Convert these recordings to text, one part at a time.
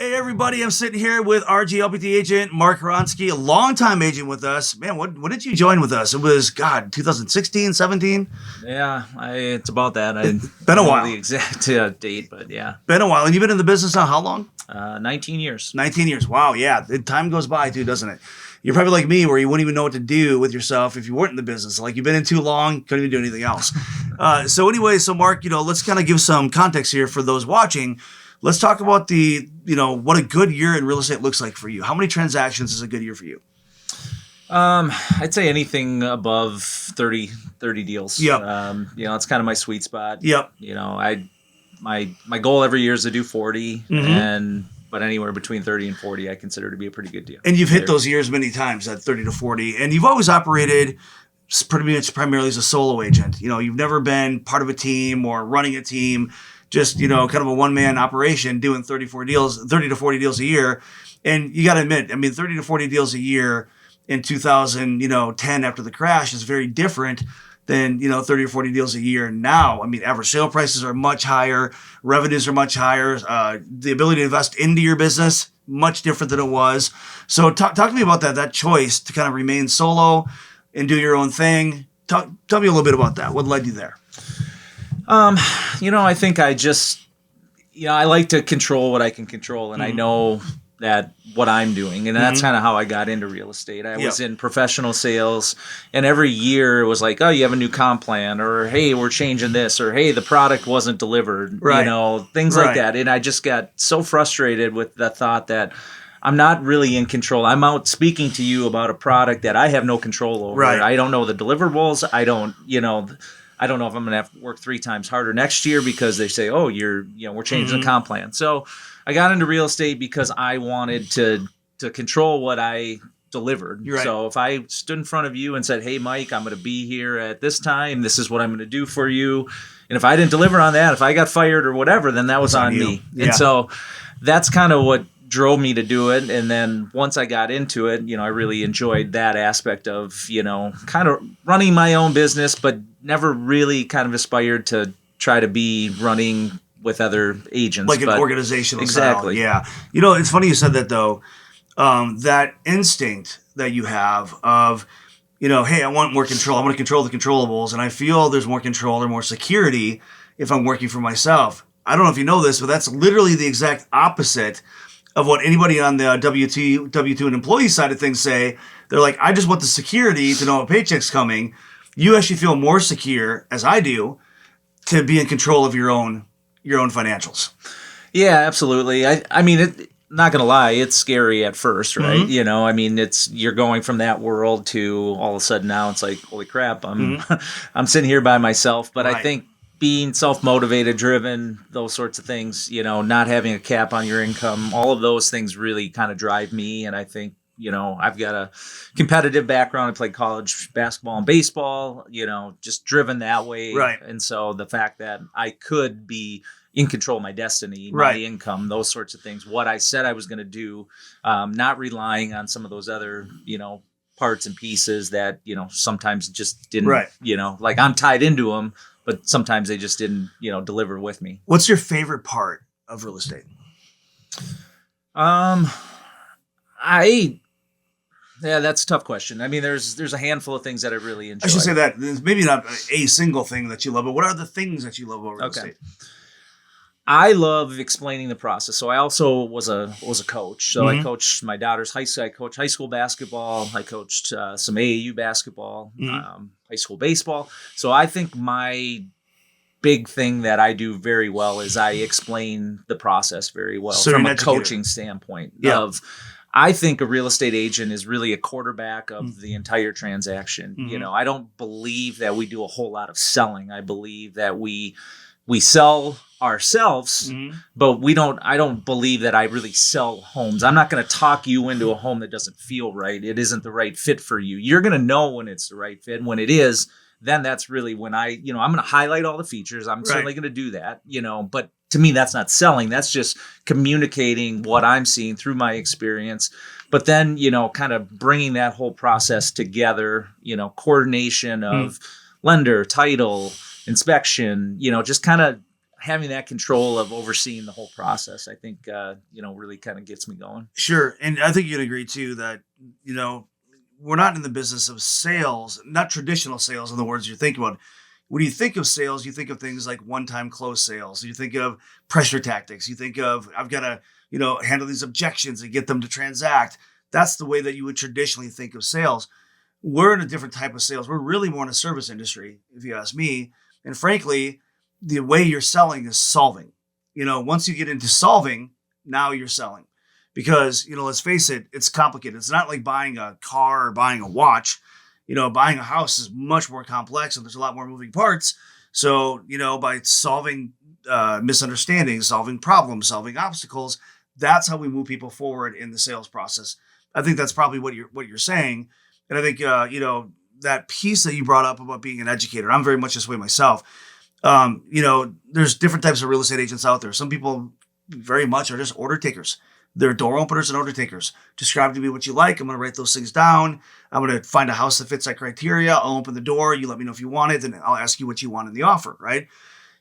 Hey everybody, I'm sitting here with RG LPT agent Mark Hronski, a longtime agent with us. Man, what did you join with us? It was, God, 2016, 17? Yeah, it's about that. I Been a don't know while. the exact date, but yeah, Been a while. And you've been in the business now how long? 19 years. 19 years. Wow, yeah. Time goes by too, doesn't it? You're probably like me where you wouldn't even know what to do with yourself if you weren't in the business. Like you've been in too long, couldn't even do anything else. So anyway, so Mark, let's kind of give some context here for those watching. Let's talk about what a good year in real estate looks like for you. How many transactions is a good year for you? I'd say anything above 30 deals. Yep. It's kind of my sweet spot. Yep. My goal every year is to do 40, Mm-hmm. but anywhere between 30 and 40, I consider to be a pretty good deal. And you've hit those years many times, that 30 to 40, and you've always operated pretty much primarily as a solo agent. You've never been part of a team or running a team, just, kind of a one-man operation doing 30 to 40 deals a year. And you got to admit, 30 to 40 deals a year in 2010 after the crash is very different than, 30 or 40 deals a year now. Average sale prices are much higher. Revenues are much higher. The ability to invest into your business, much different than it was. So talk to me about that choice to kind of remain solo and do your own thing. Tell me a little bit about that. What led you there? I think I like to control what I can control, and I know that what I'm doing, and that's kind of how I got into real estate. I was in professional sales, and every year it was like, oh, you have a new comp plan, or hey, we're changing this, or hey, the product wasn't delivered, things like that. And I just got so frustrated with the thought that I'm not really in control. I'm out speaking to you about a product that I have no control over. Right. I don't know the deliverables. I don't know if I'm going to have to work 3 times harder next year because they say, oh, we're changing the comp plan. So I got into real estate because I wanted to control what I delivered. Right. So if I stood in front of you and said, hey, Mike, I'm going to be here at this time. This is what I'm going to do for you. And if I didn't deliver on that, if I got fired or whatever, then that was on me. Yeah. And so that's kind of what drove me to do it. And then once I got into it, I really enjoyed that aspect of, kind of running my own business, but never really kind of aspired to try to be running with other agents. Like an organizational exactly. style. Yeah. It's funny you said that though. That instinct that you have of, hey, I want more control. I want to control the controllables. And I feel there's more control or more security if I'm working for myself. I don't know if you know this, but that's literally the exact opposite of what anybody on the W2 and employee side of things say. They're like, I just want the security to know a paycheck's coming. You actually feel more secure, as I do, to be in control of your own financials. Yeah, absolutely. Not gonna lie, it's scary at first, right? You're going from that world to all of a sudden now it's like, holy crap, I'm sitting here by myself. But Right. I think being self-motivated, driven, those sorts of things, not having a cap on your income, all of those things really kind of drive me. And I think, I've got a competitive background. I played college basketball and baseball, just driven that way. Right. And so the fact that I could be in control of my destiny, my income, those sorts of things, what I said I was going to do, not relying on some of those other, parts and pieces that, sometimes just didn't, like I'm tied into them, but sometimes they just didn't, deliver with me. What's your favorite part of real estate? That's a tough question. There's a handful of things that I really enjoy. I should say that there's maybe not a single thing that you love, but what are the things that you love about real estate? I love explaining the process. So I also was a coach. So I coached my daughter's high school. I coached high school basketball. I coached some AAU basketball, high school baseball. So I think my big thing that I do very well is I explain the process very well from a coaching standpoint. I think a real estate agent is really a quarterback of the entire transaction. I don't believe that we do a whole lot of selling. I believe that we sell ourselves, but I don't believe that I really sell homes. I'm not going to talk you into a home that doesn't feel right. It isn't the right fit for you. You're going to know when it's the right fit. When it is, then that's really when I'm going to highlight all the features. I'm certainly going to do that, but to me, that's not selling. That's just communicating what I'm seeing through my experience. But then, kind of bringing that whole process together, coordination of lender, title, inspection, just kind of having that control of overseeing the whole process, I think, really kind of gets me going. Sure. And I think you'd agree too that, we're not in the business of sales, not traditional sales in the words you're thinking about. When you think of sales, you think of things like one-time close sales. You think of pressure tactics. You think of, I've got to, handle these objections and get them to transact. That's the way that you would traditionally think of sales. We're in a different type of sales. We're really more in a service industry, if you ask me. And frankly, the way you're selling is solving. Once you get into solving, now you're selling. Because, let's face it, it's complicated. It's not like buying a car or buying a watch. Buying a house is much more complex and there's a lot more moving parts. So, by solving misunderstandings, solving problems, solving obstacles, that's how we move people forward in the sales process. I think that's probably what you're saying. And I think, that piece that you brought up about being an educator, I'm very much this way myself. There's different types of real estate agents out there. Some people very much are just order takers. They're door openers and order takers. Describe to me what you like. I'm going to write those things down. I'm going to find a house that fits that criteria. I'll open the door. You let me know if you want it, and I'll ask you what you want in the offer, right?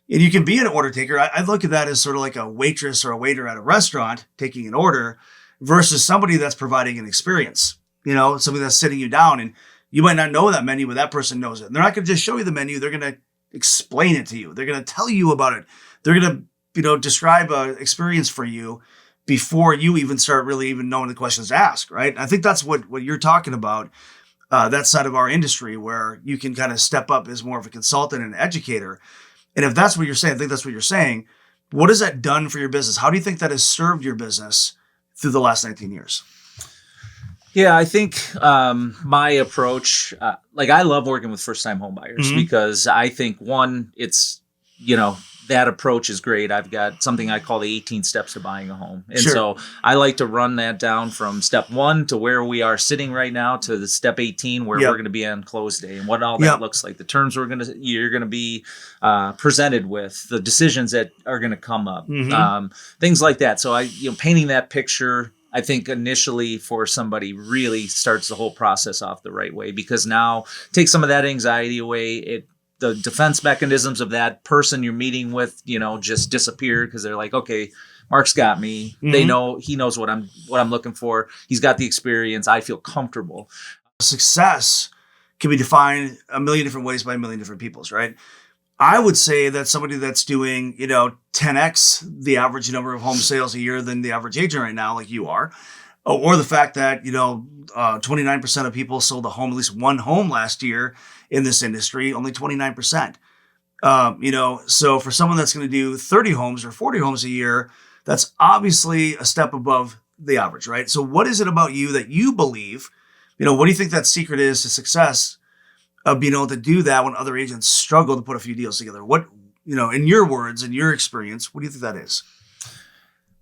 And you can be an order taker. I look at that as sort of like a waitress or a waiter at a restaurant taking an order versus somebody that's providing an experience, somebody that's sitting you down. And you might not know that menu, but that person knows it. And they're not going to just show you the menu. They're going to explain it to you. They're going to tell you about it. They're going to, describe an experience for you before you even start really even knowing the questions to ask, right? I think that's what you're talking about, that side of our industry where you can kind of step up as more of a consultant and an educator. And if that's what you're saying, I think that's what you're saying. What has that done for your business? How do you think that has served your business through the last 19 years? Yeah, I think my approach, I love working with first-time homebuyers because I think, one, it's, that approach is great. I've got something I call the 18 steps to buying a home. And so I like to run that down from step 1 to where we are sitting right now to the step 18 where we're going to be on close day and what all that looks like, the terms you're going to be presented with, the decisions that are going to come up, things like that. So painting that picture, I think initially for somebody really starts the whole process off the right way, because now take some of that anxiety away. The defense mechanisms of that person you're meeting with, just disappear because they're like, okay, Mark's got me. He knows what I'm looking for. He's got the experience. I feel comfortable. Success can be defined a million different ways by a million different peoples, right? I would say that somebody that's doing, 10x the average number of home sales a year than the average agent right now, like you are, or the fact that, 29% of people sold a home, at least one home last year in this industry, only 29%. So for someone that's going to do 30 homes or 40 homes a year, that's obviously a step above the average, right? So what is it about you that you believe, what do you think that secret is to success of being able to do that when other agents struggle to put a few deals together? What, in your words, in your experience, what do you think that is?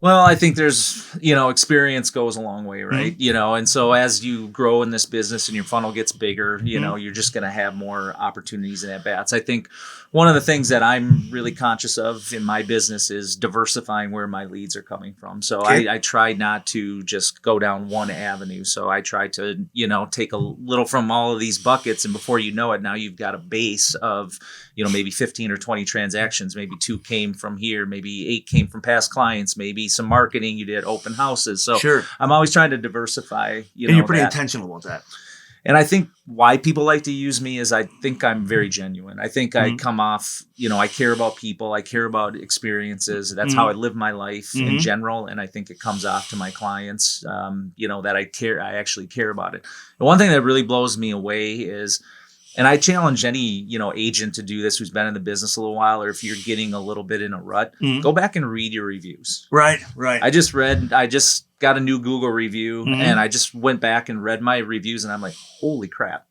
Well, I think there's, experience goes a long way, right? And so as you grow in this business and your funnel gets bigger, you're just going to have more opportunities and at-bats. I think one of the things that I'm really conscious of in my business is diversifying where my leads are coming from. So I try not to just go down one avenue. So I try to, take a little from all of these buckets. And before you know it, now you've got a base of, maybe 15 or 20 transactions. Maybe 2 came from here. Maybe 8 came from past clients. Maybe some marketing. You did open houses. So I'm always trying to diversify. And you're pretty intentional about that. And I think why people like to use me is I think I'm very genuine. I think I come off, I care about people. I care about experiences. That's how I live my life in general. And I think it comes off to my clients, that I care. I actually care about it. The one thing that really blows me away is, and I challenge any, agent to do this who's been in the business a little while, or if you're getting a little bit in a rut, go back and read your reviews. Right. I just got a new Google review and I just went back and read my reviews and I'm like, holy crap.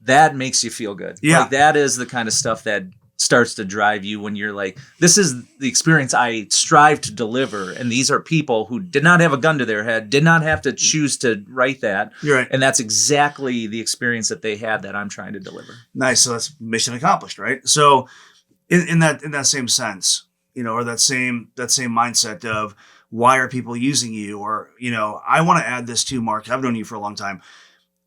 That makes you feel good. Yeah. That is the kind of stuff that starts to drive you when you're like, this is the experience I strive to deliver. And these are people who did not have a gun to their head, did not have to choose to write that. You're right. And that's exactly the experience that they had that I'm trying to deliver. Nice. So that's mission accomplished, right? So in that same sense, or that same mindset of why are people using you? Or, I want to add this too, Mark. I've known you for a long time.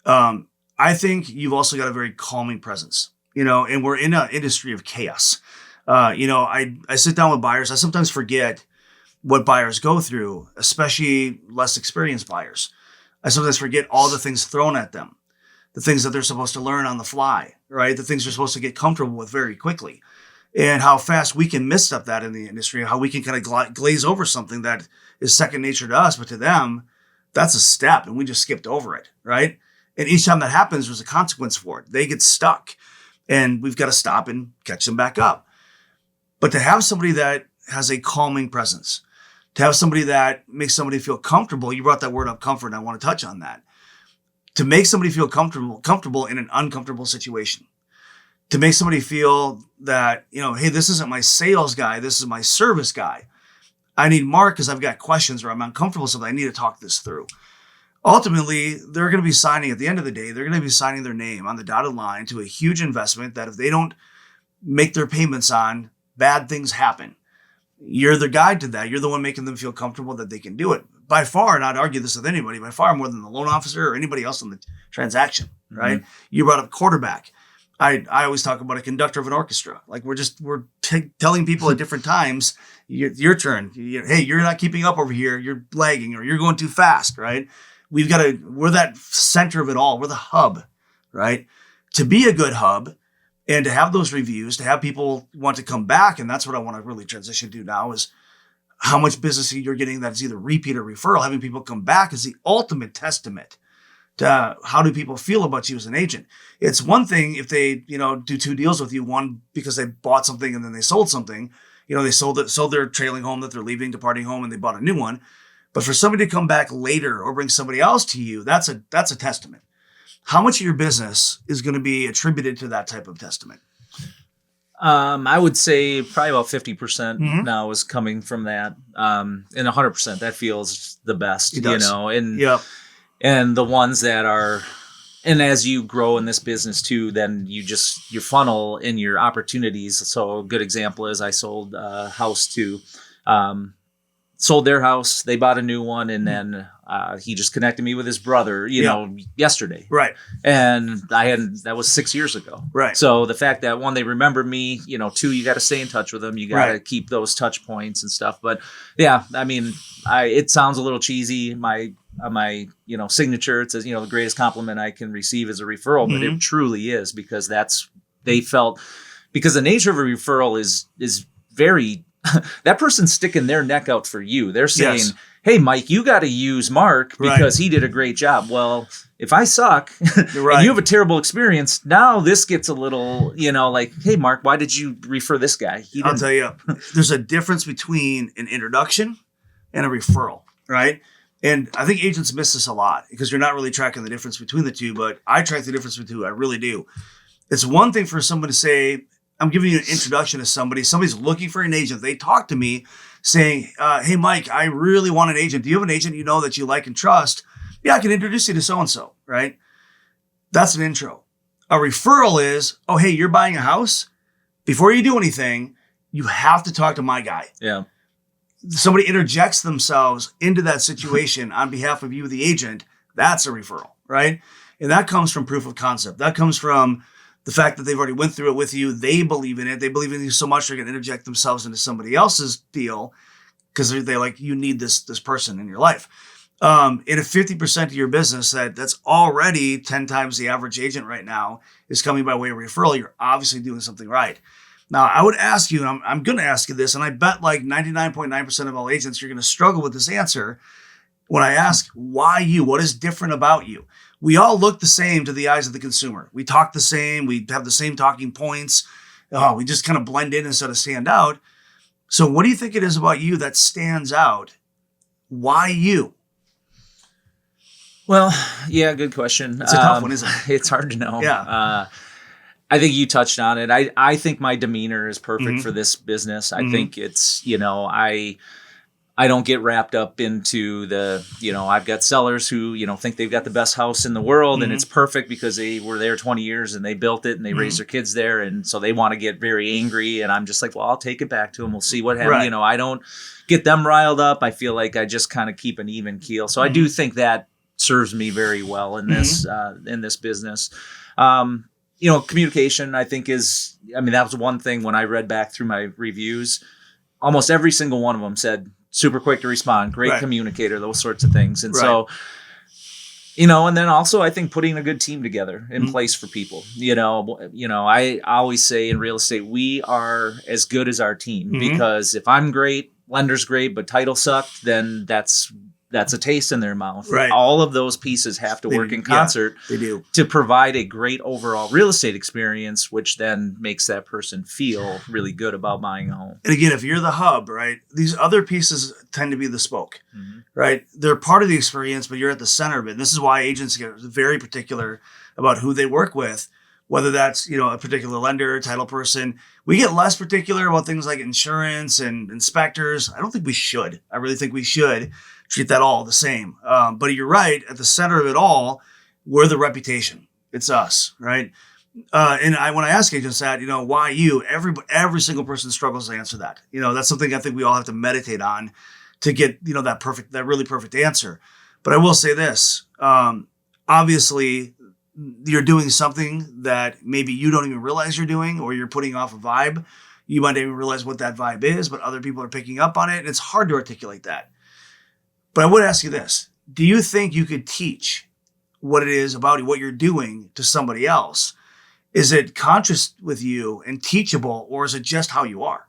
I think you've also got a very calming presence. And we're in an industry of chaos. I sit down with buyers. I sometimes forget what buyers go through, especially less experienced buyers. I sometimes forget all the things thrown at them, the things that they're supposed to learn on the fly, right? The things they're supposed to get comfortable with very quickly, and how fast we can misstep that in the industry, how we can kind of glaze over something that is second nature to us, but to them, that's a step, and we just skipped over it, right? And each time that happens, there's a consequence for it. They get stuck, and we've got to stop and catch them back up. But to have somebody that has a calming presence, to have somebody that makes somebody feel comfortable, you brought that word up, comfort, and I want to touch on that. To make somebody feel comfortable in an uncomfortable situation. To make somebody feel that, hey, this isn't my sales guy, this is my service guy. I need Mark because I've got questions or I'm uncomfortable with something. I need to talk this through. Ultimately, they're going to be signing, at the end of the day, they're going to be signing their name on the dotted line to a huge investment that if they don't make their payments on, bad things happen. You're the guide to that. You're the one making them feel comfortable that they can do it. By far, and I'd argue this with anybody, by far more than the loan officer or anybody else in the transaction, right? Mm-hmm. You brought up quarterback. I always talk about a conductor of an orchestra. Like we're telling people at different times, your turn. Hey, you're not keeping up over here. You're lagging or you're going too fast, right? We're that center of it all. We're the hub, right? To be a good hub and to have those reviews, to have people want to come back. And that's what I want to really transition to now is how much business you're getting that's either repeat or referral. Having people come back is the ultimate testament to how do people feel about you as an agent. It's one thing if they, do two deals with you, one because they bought something and then they sold something, they sold their trailing home that they're leaving, departing home, and they bought a new one. But for somebody to come back later or bring somebody else to you, that's a testament. How much of your business is going to be attributed to that type of testament? I would say probably about 50% now is coming from that. And 100%, that feels the best, and the ones that are, and as you grow in this business too, then your funnel in your opportunities. So a good example is I sold a house to, sold their house. They bought a new one. And then, he just connected me with his brother, yesterday. Right. And that was 6 years ago. Right. So the fact that one, they remember me, two, you got to stay in touch with them. You got to keep those touch points and stuff. But yeah, I mean, it sounds a little cheesy. My signature, it says, the greatest compliment I can receive is a referral, but it truly is because because the nature of a referral is very, that person's sticking their neck out for you. They're saying, yes, hey, Mike, you got to use Mark because he did a great job. Well, if I suck and you have a terrible experience, now this gets a little, like, hey, Mark, why did you refer this guy? I'll tell you, there's a difference between an introduction and a referral, right? And I think agents miss this a lot because you're not really tracking the difference between the two, but I track the difference between the two. I really do. It's one thing for someone to say, I'm giving you an introduction to somebody's looking for an agent. They talk to me saying, hey, Mike, I really want an agent. Do you have an agent that you like and trust? Yeah, I can introduce you to so-and-so, right? That's an intro. A referral is, oh, hey, you're buying a house? Before you do anything, you have to talk to my guy. Yeah. Somebody interjects themselves into that situation on behalf of you, the agent. That's a referral, right? And that comes from proof of concept. That comes from the fact that they've already went through it with you. They believe in it. They believe in you so much they're going to interject themselves into somebody else's deal because they're like, you need this person in your life. In a 50% of your business that's already 10 times the average agent right now is coming by way of referral, you're obviously doing something right. Now, I would ask you, and I'm going to ask you this, and I bet like 99.9% of all agents, you're going to struggle with this answer when I ask, why you? What is different about you? We all look the same to the eyes of the consumer. We talk the same. We have the same talking points. We just kind of blend in instead of stand out. So what do you think it is about you that stands out? Why you? Well, yeah, good question. It's a tough one, isn't it? It's hard to know. Yeah. I think you touched on it. I think my demeanor is perfect for this business. I think it's, I don't get wrapped up into I've got sellers who, think they've got the best house in the world and it's perfect because they were there 20 years and they built it and they raised their kids there. And so they want to get very angry. And I'm just like, well, I'll take it back to them. We'll see what happens. Right. I don't get them riled up. I feel like I just kind of keep an even keel. So I do think that serves me very well in this business. communication, I think that was one thing when I read back through my reviews, almost every single one of them said super quick to respond, great communicator, those sorts of things. And so, and then also I think putting a good team together in place for people, I always say in real estate, we are as good as our team, because if I'm great, lender's great, but title sucked, then that's a taste in their mouth. Right. All of those pieces have to work in concert they do. to provide a great overall real estate experience, which then makes that person feel really good about buying a home. And again, if you're the hub, right, these other pieces tend to be the spoke, right? They're part of the experience, but you're at the center of it. And this is why agents get very particular about who they work with, whether that's, a particular lender, title person. We get less particular about things like insurance and inspectors. I don't think we should. I really think we should treat that all the same. But you're right, at the center of it all, we're the reputation. It's us, right? When I ask agents that, why you? Every single person struggles to answer that. That's something I think we all have to meditate on to get, that really perfect answer. But I will say this, obviously you're doing something that maybe you don't even realize you're doing, or you're putting off a vibe. You might not even realize what that vibe is, but other people are picking up on it. And it's hard to articulate that. But I would ask you this. Do you think you could teach what it is about what you're doing to somebody else? Is it conscious with you and teachable, or is it just how you are?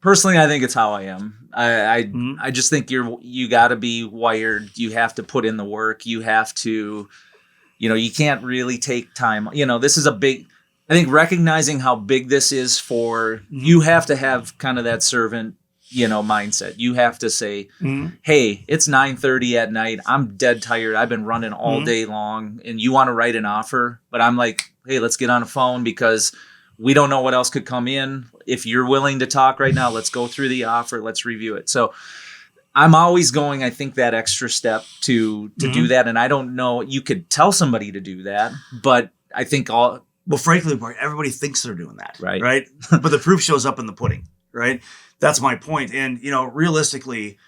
Personally, I think it's how I am. I just think you got to be wired. You have to put in the work. You have to, you can't really take time. This is I think recognizing how big this is you have to have kind of that servant, mindset. You have to say, hey, it's 9:30 at night. I'm dead tired. I've been running all day long, and you want to write an offer, but I'm like, hey, let's get on a phone because we don't know what else could come in. If you're willing to talk right now, let's go through the offer. Let's review it. So I'm always going, I think, that extra step to do that. And I don't know, you could tell somebody to do that, but I think well, frankly, everybody thinks they're doing that, right? But the proof shows up in the pudding, right? That's my point. And, realistically,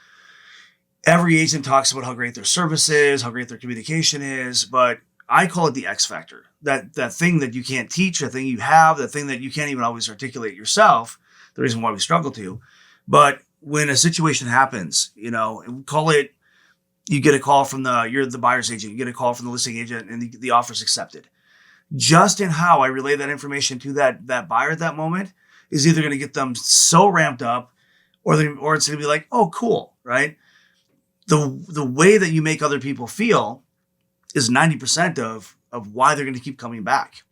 every agent talks about how great their service is, how great their communication is, but I call it the X factor, that thing that you can't teach, that thing you have, that thing that you can't even always articulate yourself, the reason why we struggle to. But when a situation happens, call it, you get a call from you're the buyer's agent, you get a call from the listing agent, and the offer's accepted. Just in how I relay that information to that buyer at that moment is either going to get them so ramped up, or it's going to be like, oh, cool, right? The way that you make other people feel is 90% of why they're going to keep coming back.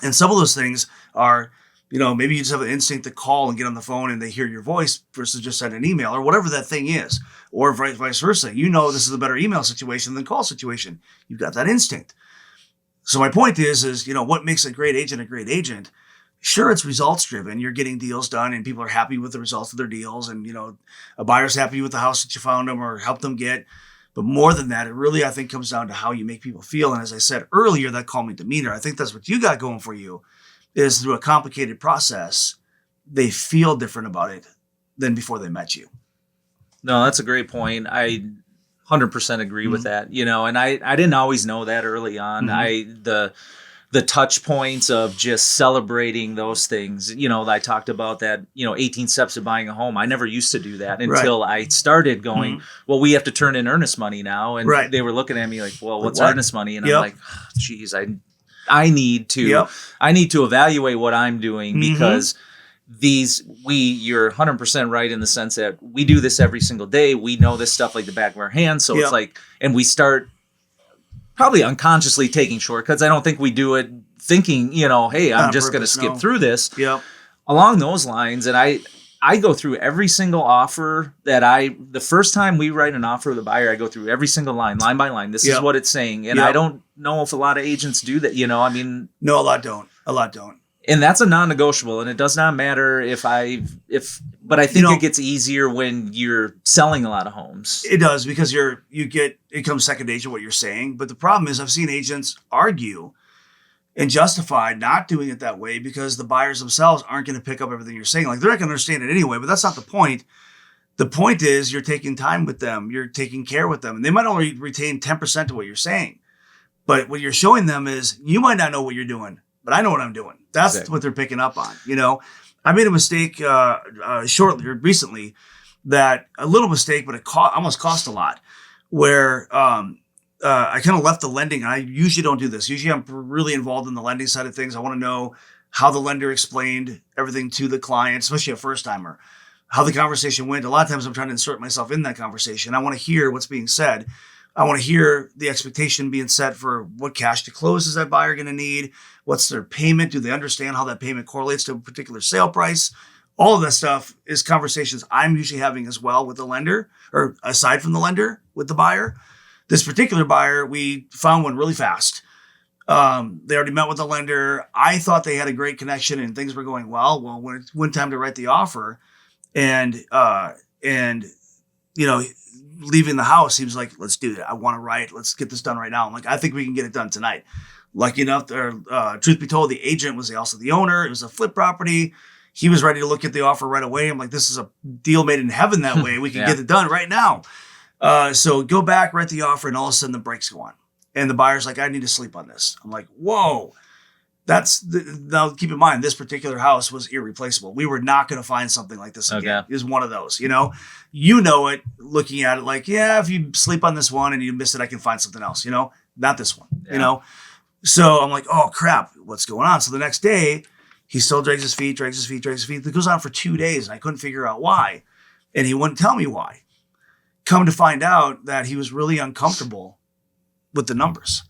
And some of those things are, maybe you just have an instinct to call and get on the phone and they hear your voice versus just send an email, or whatever that thing is, or vice versa. This is a better email situation than call situation. You've got that instinct. So my point is what makes a great agent a great agent? Sure, it's results driven. You're getting deals done and people are happy with the results of their deals. And, a buyer's happy with the house that you found them or helped them get. But more than that, it really, I think, comes down to how you make people feel. And as I said earlier, that calming demeanor, I think that's what you got going for you, is through a complicated process, they feel different about it than before they met you. No, that's a great point. I 100% agree with that, and I didn't always know that early on. The touch points of just celebrating those things, I talked about that, 18 steps to buying a home. I never used to do that until I started going, well, we have to turn in earnest money now. And they were looking at me like, well, what's earnest money? And I'm like, oh, geez, I need to evaluate what I'm doing, because you're 100% right in the sense that we do this every single day. We know this stuff like the back of our hands. So it's like, and we start probably unconsciously taking shortcuts. I don't think we do it thinking, hey, I'm just going to skip through this. Along those lines. And I go through every single offer the first time we write an offer with a buyer, I go through every single line by line. This is what it's saying. And I don't know if a lot of agents do that, No, a lot don't. And that's a non-negotiable, and it does not matter but I think it gets easier when you're selling a lot of homes. It does, because it comes second nature what you're saying. But the problem is I've seen agents argue and justify not doing it that way because the buyers themselves aren't going to pick up everything you're saying. Like, they're not going to understand it anyway, but that's not the point. The point is you're taking time with them. You're taking care with them. And they might only retain 10% of what you're saying. But what you're showing them is you might not know what you're doing, but I know what I'm doing. That's what they're picking up on. I made a mistake recently, that a little mistake, but it almost cost a lot, where I kind of left the lending. And I usually don't do this. Usually I'm really involved in the lending side of things. I want to know how the lender explained everything to the client, especially a first timer, how the conversation went. A lot of times I'm trying to insert myself in that conversation. I want to hear what's being said. I want to hear the expectation being set for what cash to close is that buyer going to need? What's their payment? Do they understand how that payment correlates to a particular sale price? All of that stuff is conversations I'm usually having as well with the lender, or aside from the lender, with the buyer. This particular buyer, we found one really fast. They already met with the lender. I thought they had a great connection and things were going well. Well, when it went time to write the offer, and leaving the house, he was like, let's do it. I want to write. Let's get this done right now. I'm like, I think we can get it done tonight. Lucky enough, truth be told, the agent was also the owner. It was a flip property. He was ready to look at the offer right away. I'm like, this is a deal made in heaven that way. We can get it done right now. So go back, write the offer, and all of a sudden the brakes go on. And the buyer's like, I need to sleep on this. I'm like, whoa. Now keep in mind, this particular house was irreplaceable. We were not going to find something like this again. It was one of those, you know it, looking at it like, yeah, if you sleep on this one and you miss it, I can find something else, not this one, So I'm like, oh crap, what's going on? So the next day he still drags his feet. It goes on for 2 days and I couldn't figure out why. And he wouldn't tell me why. Come to find out that he was really uncomfortable with the numbers.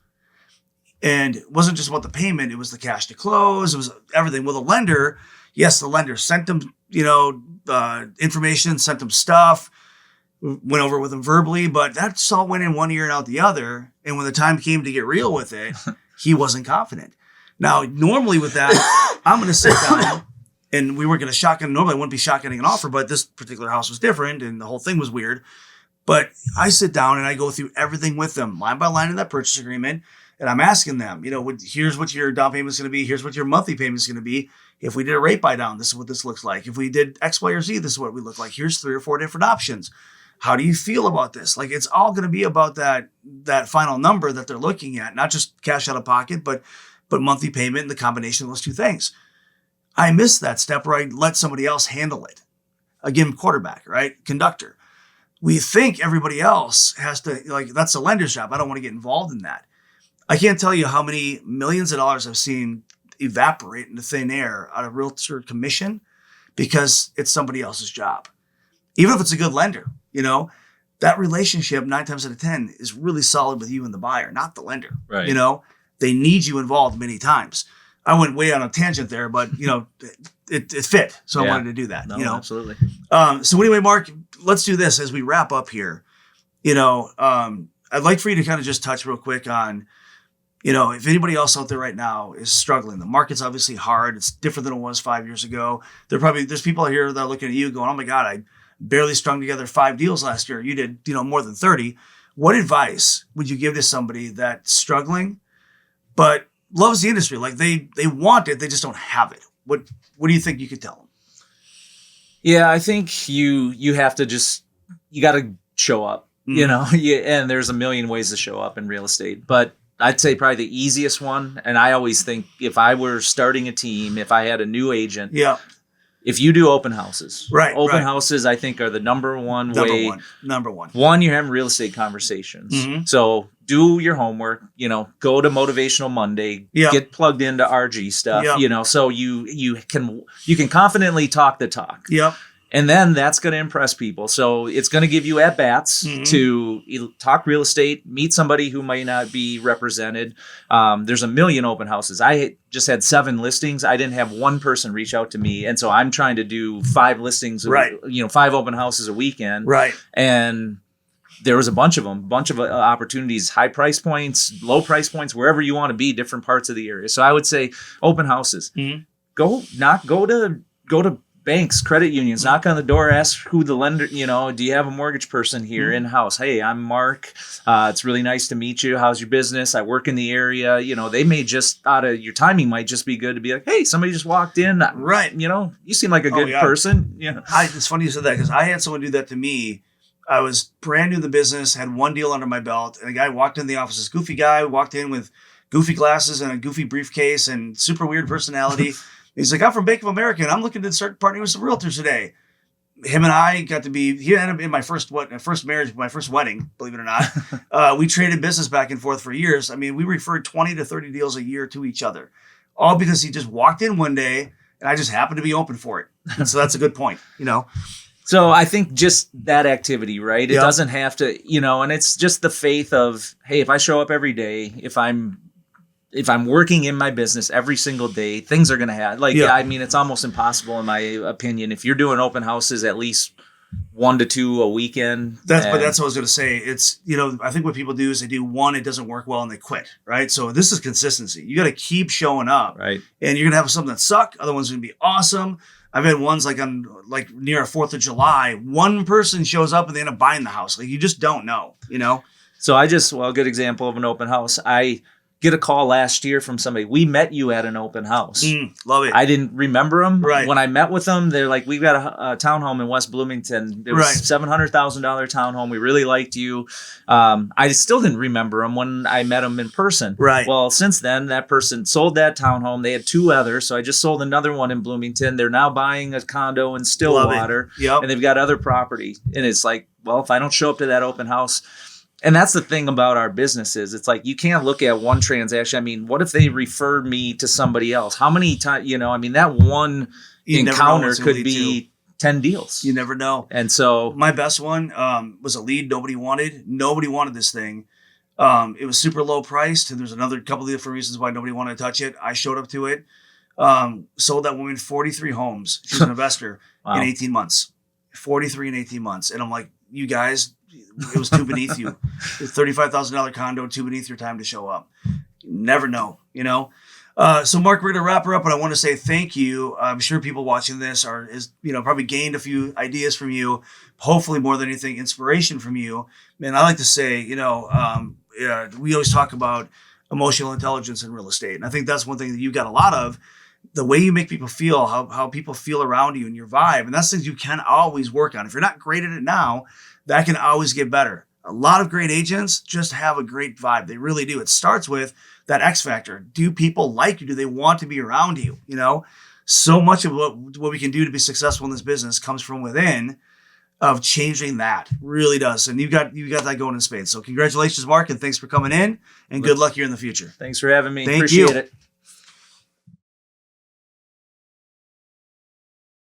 And it wasn't just about the payment. It was the cash to close. It was everything. Well, the lender, yes, the lender sent him, information, sent him stuff, went over it with him verbally, but that's all went in one ear and out the other. And when the time came to get real with it, he wasn't confident. Now, normally with that, I'm going to sit down and we were going to shotgun. Normally I wouldn't be shotgunning an offer, but this particular house was different and the whole thing was weird. But I sit down and I go through everything with them, line by line in that purchase agreement. And I'm asking them, here's what your down payment is going to be. Here's what your monthly payment is going to be. If we did a rate buy down, this is what this looks like. If we did X, Y, or Z, this is what we look like. Here's 3 or 4 different options. How do you feel about this? Like, it's all going to be about that final number that they're looking at, not just cash out of pocket, but monthly payment and the combination of those two things. I missed that step where I let somebody else handle it. Again, quarterback, right? Conductor. We think everybody else has to, that's the lender's job. I don't want to get involved in that. I can't tell you how many millions of dollars I've seen evaporate into thin air out of realtor commission because it's somebody else's job. Even if it's a good lender, that relationship 9 times out of 10 is really solid with you and the buyer, not the lender. Right. They need you involved many times. I went way on a tangent there, but it fit. So I wanted to do that. No, absolutely. So anyway, Mark, let's do this as we wrap up here. I'd like for you to kind of just touch real quick on, if anybody else out there right now is struggling. The market's obviously hard. It's different than it was 5 years ago. There's people here that are looking at you going, oh my God, I barely strung together 5 deals last year. You did, more than 30. What advice would you give to somebody that's struggling, but loves the industry? Like they want it, they just don't have it. What do you think you could tell them? Yeah, I think you have to you got to show up, and there's a million ways to show up in real estate, but I'd say probably the easiest one. And I always think if I were starting a team, if I had a new agent, if you do open houses, open houses, I think are the number one way. Number one. One, you're having real estate conversations. Mm-hmm. So do your homework, go to Motivational Monday, get plugged into RG stuff, so you can confidently talk the talk. Yep. And then that's going to impress people. So it's going to give you at-bats to talk real estate, meet somebody who might not be represented. There's a million open houses. I just had 7 listings. I didn't have one person reach out to me. And so I'm trying to do 5 listings, 5 open houses a weekend. Right. And there was a bunch of opportunities, high price points, low price points, wherever you want to be, different parts of the area. So I would say open houses. Mm-hmm. Go to banks, credit unions, knock on the door, ask who the lender, do you have a mortgage person here in-house? Hey, I'm Mark. It's really nice to meet you. How's your business? I work in the area. They may just, out of your timing might just be good to be like, hey, somebody just walked in. Right. You seem like a good person. Yeah. It's funny you said that because I had someone do that to me. I was brand new to the business, had one deal under my belt, and a guy walked in the office, this goofy guy walked in with goofy glasses and a goofy briefcase and super weird personality. He's like, I'm from Bank of America and I'm looking to start partnering with some realtors today. Him and I got to be, he ended up in my first marriage, my first wedding, believe it or not. We traded business back and forth for years. I mean, we referred 20 to 30 deals a year to each other, all because he just walked in one day and I just happened to be open for it. And so that's a good point, So I think just that activity, right? It doesn't have to, and it's just the faith of, hey, if I show up every day, if I'm working in my business every single day, things are going to happen. I mean, it's almost impossible in my opinion. If you're doing open houses, at least 1 to 2 a weekend. But that's what I was going to say. It's, I think what people do is they do one, it doesn't work well and they quit, right? So this is consistency. You got to keep showing up, right? And you're going to have something that suck. Other ones are going to be awesome. I've had ones like near a 4th of July, one person shows up and they end up buying the house. Like you just don't know, So a good example of an open house. I get a call last year from somebody. We met you at an open house. Love it. I didn't remember them. Right. When I met with them, they're like, we've got a townhome in West Bloomington. It was $700,000 townhome. We really liked you. I still didn't remember them when I met them in person. Right. Well, since then, that person sold that townhome. They had 2 others. So I just sold another one in Bloomington. They're now buying a condo in Stillwater. Yep. And they've got other property. And it's like, well, if I don't show up to that open house. And that's the thing about our businesses. It's like, you can't look at one transaction. I mean, what if they referred me to somebody else? How many times, that one encounter could be 10 deals. You never know. And so my best one was a lead nobody wanted. Nobody wanted this thing. It was super low priced. And there's another couple of different reasons why nobody wanted to touch it. I showed up to it. Sold that woman 43 homes. She's an investor in 18 months. 43 in 18 months. And I'm like, you guys, it was too beneath you. $35,000 condo, too beneath your time to show up. You never know, So Mark, we're going to wrap her up, but I want to say thank you. I'm sure people watching this probably gained a few ideas from you. Hopefully more than anything, inspiration from you. Man, I like to say, we always talk about emotional intelligence in real estate. And I think that's one thing that you got a lot of. The way you make people feel, how people feel around you and your vibe. And that's things you can always work on. If you're not great at it now, that can always get better. A lot of great agents just have a great vibe. They really do. It starts with that X factor. Do people like you? Do they want to be around you? So much of what we can do to be successful in this business comes from within, of changing that. Really does. And you got that going in spades. So congratulations, Mark, and thanks for coming in, and good luck here in the future. Thanks for having me. Thank Appreciate you. it.